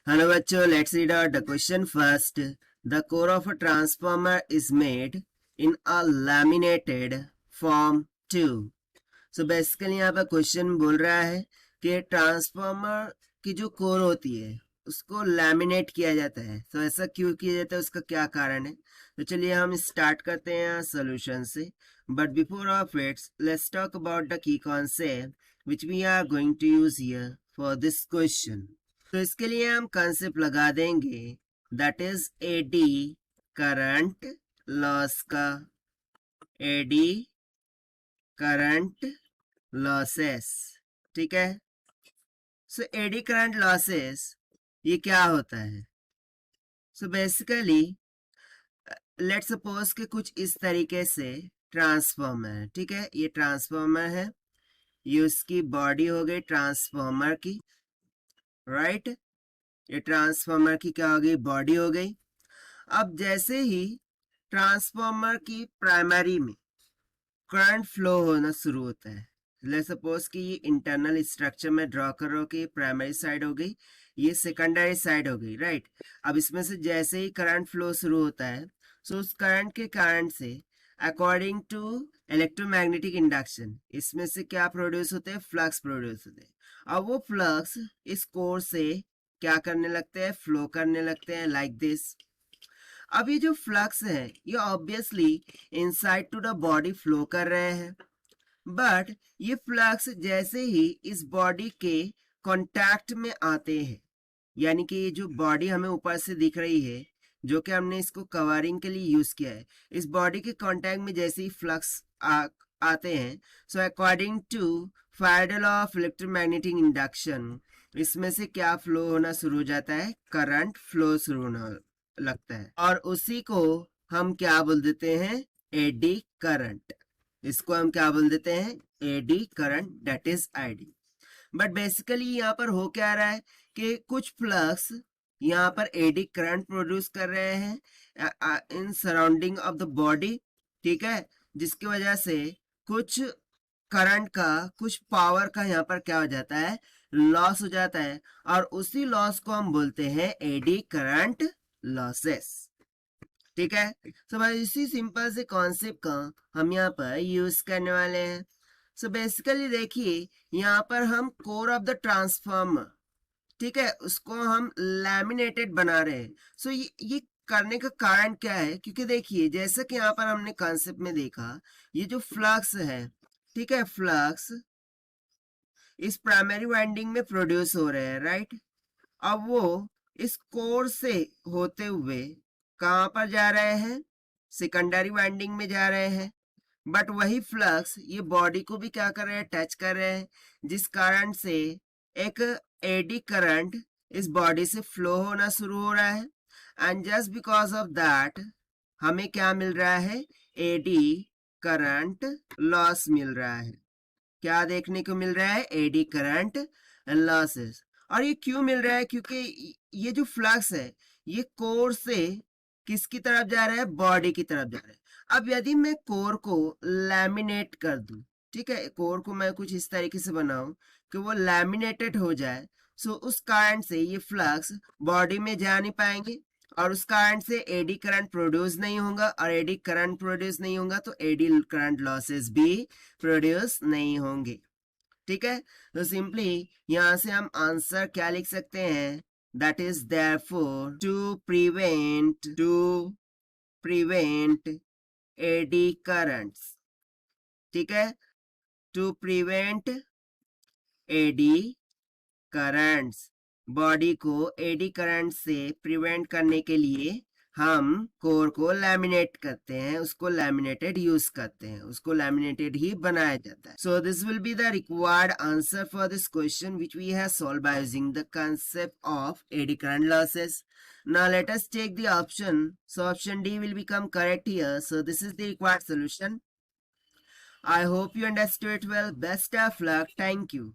Hello बच्चों, let's read out the question first. The core of a transformer is made in a laminated form to. So basically यहाँ पर question बोल रहा है कि transformer की जो कोर होती है उसको लैमिनेट किया जाता है. तो ऐसा क्यों किया जाता है, उसका क्या कारण है? तो चलिए हम स्टार्ट करते हैं सोल्यूशन से. But before of its let's talk about the key concept which we are going to use here for this question. तो इसके लिए हम कंसेप्ट लगा देंगे, that is eddy current loss का. Eddy current losses. ठीक है. सो एडी करंट लॉसेस ये क्या होता है? सो बेसिकली लेट सपोज कि कुछ इस तरीके से ट्रांसफॉर्मर है. ठीक है, ये ट्रांसफॉर्मर है, ये उसकी बॉडी हो गई ट्रांसफॉर्मर की. राइट, ये ट्रांसफॉर्मर की क्या हो गई? बॉडी हो गई. अब जैसे ही ट्रांसफॉर्मर की प्राइमरी में करंट फ्लो होना शुरू होता है, लेट्स सपोज कि ये इंटरनल स्ट्रक्चर में ड्रॉ कर रहा हो कि प्राइमरी साइड हो गई, ये सेकेंडरी साइड हो गई. राइट, अब इसमें से जैसे ही करंट फ्लो शुरू होता है, सो उस करंट के कारण से अकॉर्डिंग टू इलेक्ट्रोमैग्नेटिक इंडक्शन इसमें से क्या प्रोड्यूस होते हैं? फ्लक्स प्रोड्यूस होते हैं. अब वो फ्लक्स इस कोर से क्या करने लगते हैं? फ्लो करने लगते हैं लाइक दिस. अब ये जो फ्लक्स है ये obviously inside to the body flow कर रहे हैं, बट ये फ्लक्स जैसे ही इस बॉडी के कांटेक्ट में आते हैं, यानी कि ये जो बॉडी हमें ऊपर से दिख रही है, जो कि हमने इसको कवरिंग के लिए यूज किया है, इस बॉडी के कांटेक्ट में जैसे ही फ्लक्स आते हैं, so according to Faraday law of electromagnetic induction इसमें से क्या फ्लो होना शुरू हो जाता है? करंट फ्लो शुरू होना लगता है, और उसी को हम क्या बोल देते हैं? Eddy current. इसको हम क्या बोल देते हैं? Eddy current, that is ID. But basically यहाँ पर हो क्या रहा है कि कुछ फ्लक्स यहाँ पर एडी करंट प्रोड्यूस कर रहे हैं in surrounding of the body. ठीक है, जिसकी वजह से कुछ करंट का, कुछ पावर का यहाँ पर क्या हो जाता है? लॉस हो जाता है, और उसी लॉस को हम बोलते हैं एडी करंट लॉसेस. ठीक है. सो भाई इसी सिंपल से कॉन्सेप्ट का हम यहाँ पर यूज करने वाले हैं. सो बेसिकली देखिए, यहाँ पर हम कोर ऑफ द ट्रांसफार्मर, ठीक है, उसको हम लैमिनेटेड बना रहे हैं. सो ये करने का कारण क्या है? क्योंकि देखिए, जैसा कि यहाँ पर हमने कॉन्सेप्ट में देखा, ये जो फ्लक्स है, ठीक है, फ्लक्स इस प्राइमरी वाइंडिंग में प्रोड्यूस हो रहे हैं. राइट, अब वो इस कोर से होते हुए कहां पर जा रहे हैं? सेकेंडरी वाइंडिंग में जा रहे हैं. बट वही फ्लक्स ये बॉडी को भी क्या कर रहे हैं? टच कर रहे हैं, जिस कारण से एक एडी करंट इस बॉडी से फ्लो होना शुरू हो रहा है. And just because of that हमें क्या मिल रहा है? एडी करंट लॉस मिल रहा है. क्या देखने को मिल रहा है? AD current losses. और ये क्यों मिल रहा है? क्योंकि ये जो फ्लक्स है ये कोर से किसकी तरफ जा रहा है? बॉडी की तरफ जा रहा है. अब यदि मैं कोर को लैमिनेट कर दूं, ठीक है, कोर को मैं कुछ इस तरीके से बनाऊं कि वो लैमिनेटेड हो जाए, सो उस कारण से ये फ्लक्स बॉडी में जा नहीं पाएंगे, और उस कारण से एडी करंट प्रोड्यूस नहीं होगा, और एडी करंट प्रोड्यूस नहीं होगा तो एडी करंट लॉसेस भी प्रोड्यूस नहीं होंगे. ठीक है, तो सिंपली यहां से हम आंसर क्या लिख सकते हैं? That is therefore to prevent eddy currents. ठीक है, to prevent eddy currents, body को एडी करंट से प्रिवेंट करने के लिए हम कोर को लैमिनेट करते हैं, उसको लैमिनेटेड यूज करते हैं, उसको लैमिनेटेड ही बनाया जाता है. So this will be the required answer for this question which we have solve by using the concept of eddy current losses. Now let us take the option. So option D will become correct here. So this is the required solution. I hope you understood it well. Best of luck. Thank you.